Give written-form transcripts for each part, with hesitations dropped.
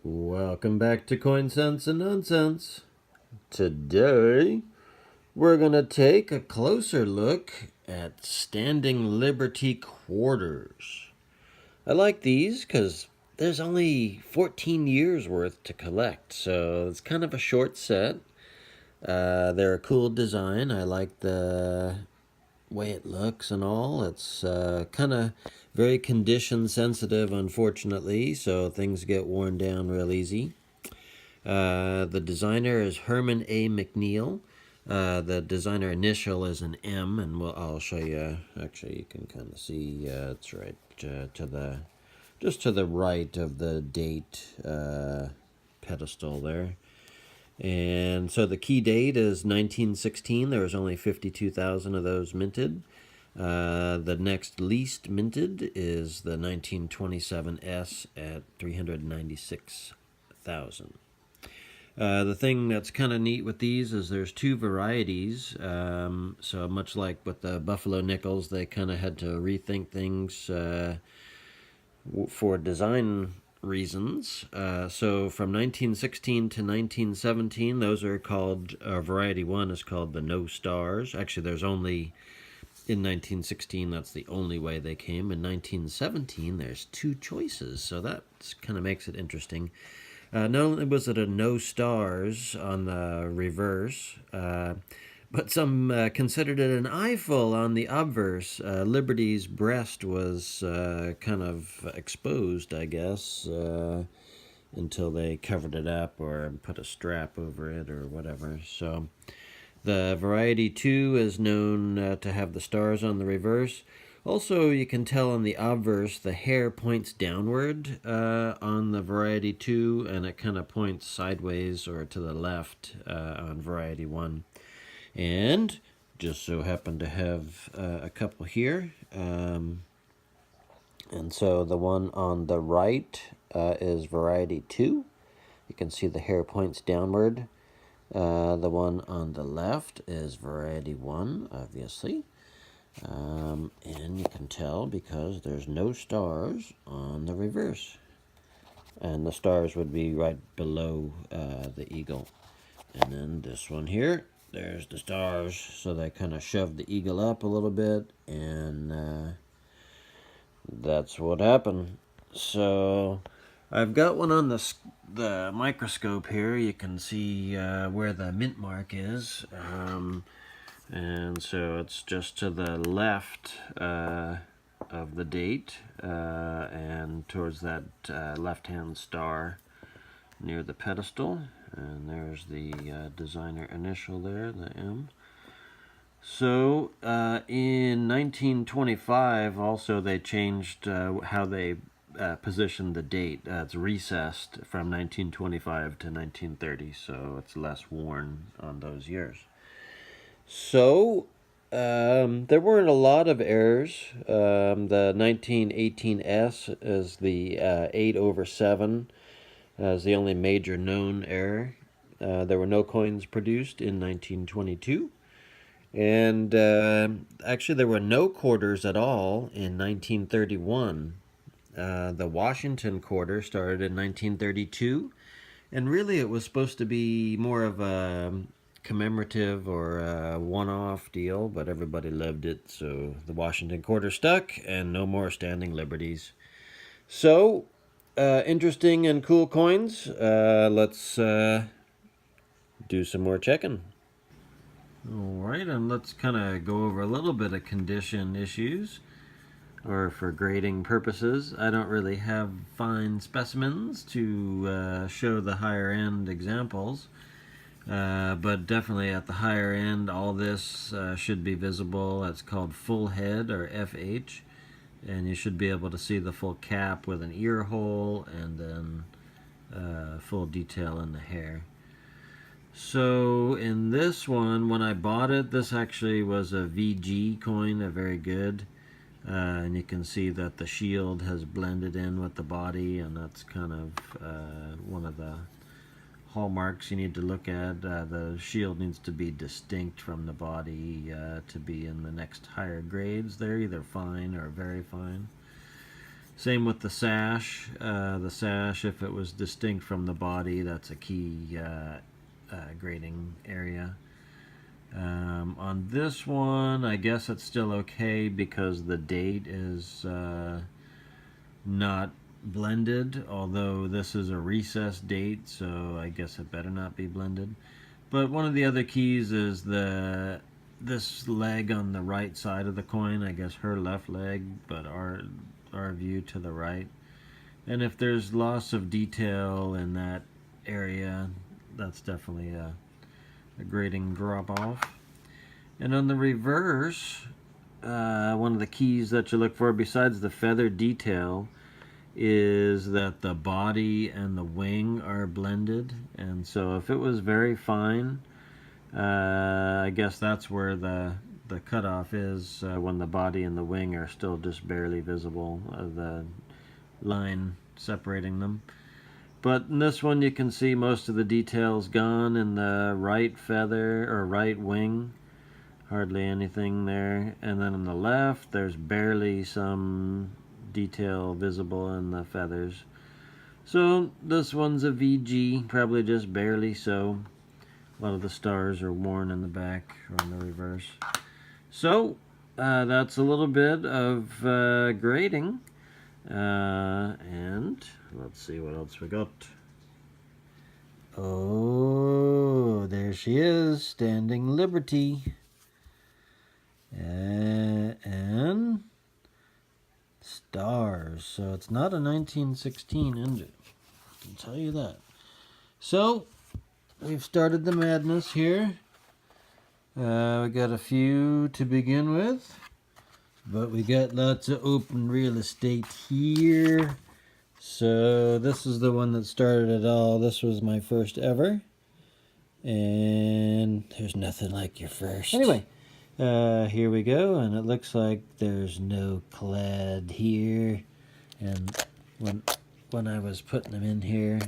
Welcome back to Coin Sense and Nonsense. Today, we're going to take a closer look at Standing Liberty quarters. I like these because there's only 14 years worth to collect, so it's kind of a short set. They're a cool design. I like the way it looks and all. It's kind of very condition sensitive, unfortunately, so things get worn down real easy. The designer is Herman A. McNeil. The designer initial is an M, and I'll show you. Actually, you can kind of see it's right to the just to the right of the date pedestal there. And so the key date is 1916. There was only 52,000 of those minted. The next least minted is the 1927S at 396,000. The thing that's kind of neat with these is there's two varieties. So much like with the Buffalo Nickels, they kind of had to rethink things for design reasons. So from 1916 to 1917, those are called, variety one is called the No Stars. Actually, there's only, in 1916, that's the only way they came. In 1917, there's two choices, so that kind of makes it interesting. Not only was it a no stars on the reverse, but some considered it an eyeful on the obverse. Liberty's breast was kind of exposed, I guess, until they covered it up or put a strap over it or whatever. So the variety 2 is known to have the stars on the reverse. Also, you can tell on the obverse the hair points downward on the variety 2, and it kind of points sideways or to the left on variety 1. And just so happen to have a couple here. And so the one on the right is variety 2. You can see the hair points downward. The one on the left is variety 1, obviously. And you can tell because there's no stars on the reverse. And the stars would be right below the eagle. And then this one here, there's the stars. So they kind of shoved the eagle up a little bit, and that's what happened. So I've got one on the microscope here. You can see where the mint mark is. And so it's just to the left of the date and towards that left-hand star near the pedestal. And there's the designer initial there, the M. So in 1925, also they changed how they positioned the date. It's recessed from 1925 to 1930, so it's less worn on those years. So there weren't a lot of errors. The 1918S is the 8/7 as the only major known error. There were no coins produced in 1922. And actually, there were no quarters at all in 1931. The Washington quarter started in 1932. And really, it was supposed to be more of a commemorative or a one-off deal, but everybody loved it, so the Washington quarter stuck, and no more standing liberties. So, interesting and cool coins. Let's do some more checking. All right, and let's kind of go over a little bit of condition issues, or for grading purposes. I don't really have fine specimens to show the higher end examples. But definitely at the higher end, all this should be visible. It's called full head, or FH, and you should be able to see the full cap with an ear hole and then full detail in the hair. So in this one, when I bought it, this actually was a VG coin, a very good. And you can see that the shield has blended in with the body, and that's kind of one of the hallmarks you need to look at. The shield needs to be distinct from the body to be in the next higher grades. They're either fine or very fine. Same with the sash. The sash, if it was distinct from the body, that's a key grading area. On this one, I guess it's still okay because the date is not blended, although this is a recess date, so I guess it better not be blended. But one of the other keys is this leg on the right side of the coin, I guess her left leg, but our view to the right. And if there's loss of detail in that area, that's definitely a grading drop off. And on the reverse, one of the keys that you look for besides the feather detail is that the body and the wing are blended. And so if it was very fine, I guess that's where the cutoff is, when the body and the wing are still just barely visible, the line separating them. But in this one you can see most of the details gone in the right feather or right wing. Hardly anything there. And then on the left there's barely some detail visible in the feathers. So this one's a VG, probably just barely so. A lot of the stars are worn in the back or in the reverse. So that's a little bit of grading. And let's see what else we got. Oh, there she is, Standing Liberty. And stars. So it's not a 1916 engine, I can tell you that. So we've started the madness here. We got a few to begin with, but we got lots of open real estate here. So this is the one that started it all. This was my first ever, and there's nothing like your first. Anyway, here we go, and it looks like there's no clad here. And when I was putting them in here,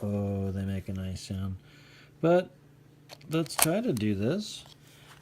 oh, they make a nice sound. But let's try to do this.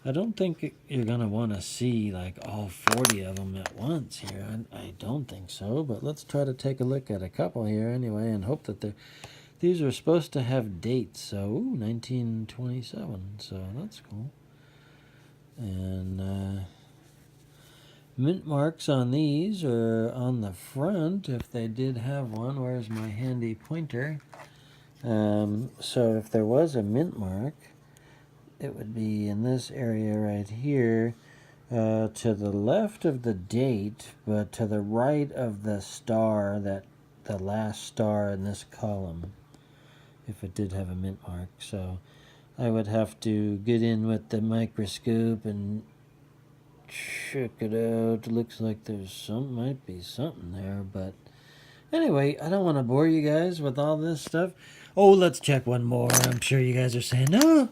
I don't think you're going to want to see like all 40 of them at once here. I don't think so, but let's try to take a look at a couple here anyway and hope that these are supposed to have dates. So, ooh, 1927, so that's cool. And mint marks on these are on the front if they did have one. Where's my handy pointer? So if there was a mint mark, it would be in this area right here, to the left of the date, but to the right of the star, the last star in this column, if it did have a mint mark. So I would have to get in with the microscope and check it out. It looks like might be something there, but anyway, I don't want to bore you guys with all this stuff. Oh, let's check one more. I'm sure you guys are saying, no,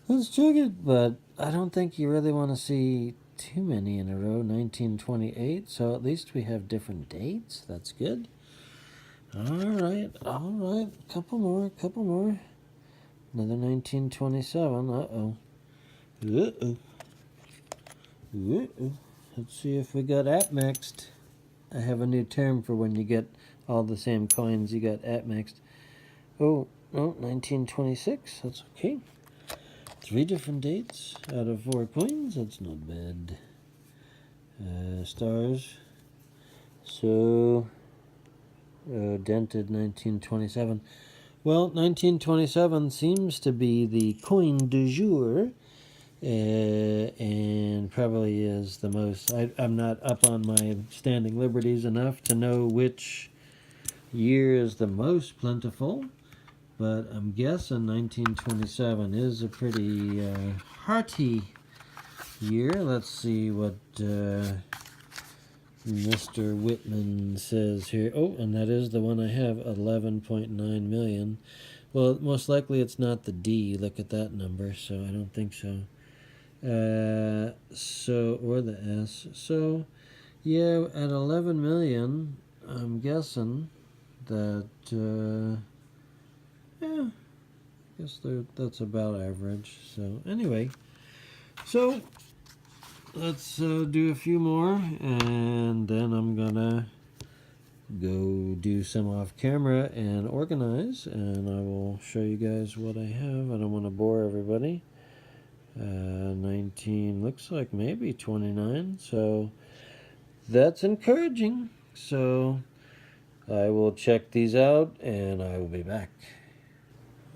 let's check it. But I don't think you really want to see too many in a row. 1928, so at least we have different dates. That's good. All right. Couple more. Another 1927. Uh-oh. Let's see if we got at-mixed. I have a new term for when you get all the same coins. You got at-mixed. Oh, no, 1926. That's okay. 3 different dates out of 4 coins. That's not bad. Stars. So, dented 1927. Well, 1927 seems to be the coin du jour. And probably is the most. I'm not up on my standing liberties enough to know which year is the most plentiful, but I'm guessing 1927 is a pretty hearty year. Let's see what Mr. Whitman says here. Oh, and that is the one I have, 11.9 million. Well, most likely it's not the D. Look at that number, so I don't think so. Or the S. So, yeah, at 11 million, I'm guessing that, yeah, I guess that's about average. So, anyway, so let's do a few more, and then I'm gonna go do some off camera and organize, and I will show you guys what I have. I don't want to bore everybody. 19 looks like maybe 29, so that's encouraging. So I will check these out and I will be back.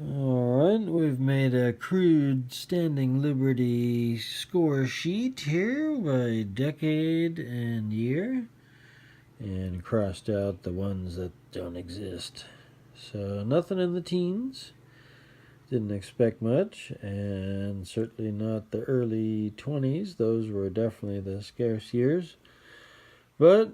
Alright, we've made a crude standing Liberty score sheet here by decade and year, and crossed out the ones that don't exist. So nothing in the teens. Didn't expect much, and certainly not the early 20s. Those were definitely the scarce years. But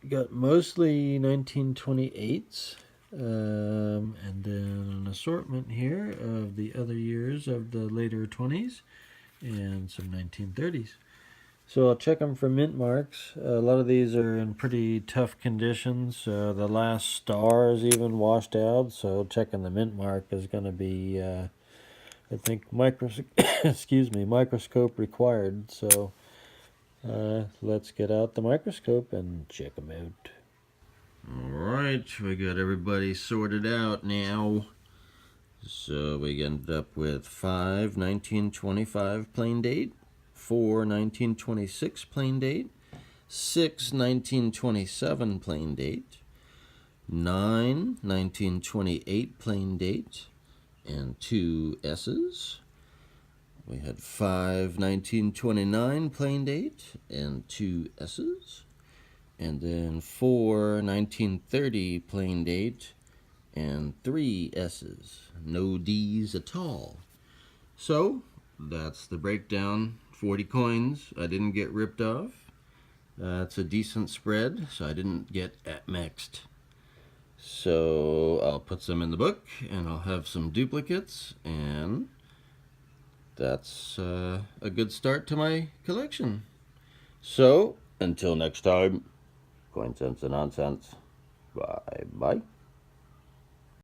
got mostly 1928s, and then an assortment here of the other years of the later 20s and some 1930s. So I'll check them for mint marks. A lot of these are in pretty tough conditions. The last star is even washed out, so checking the mint mark is going to be, I think, microscope required. So let's get out the microscope and check them out. Alright, we got everybody sorted out now. So we ended up with 5 1925 plain date, 4 1926 plain date, 6 1927 plain date, 9 1928 plain date, and 2 S's. We had 5 1929 plain date and 2 S's. And then 4 1930 plain date and 3 S's. No D's at all. So that's the breakdown. 40 coins. I didn't get ripped off. It's a decent spread, so I didn't get mixed. So I'll put some in the book, and I'll have some duplicates, and that's a good start to my collection. So until next time, coin sense and nonsense. Bye bye.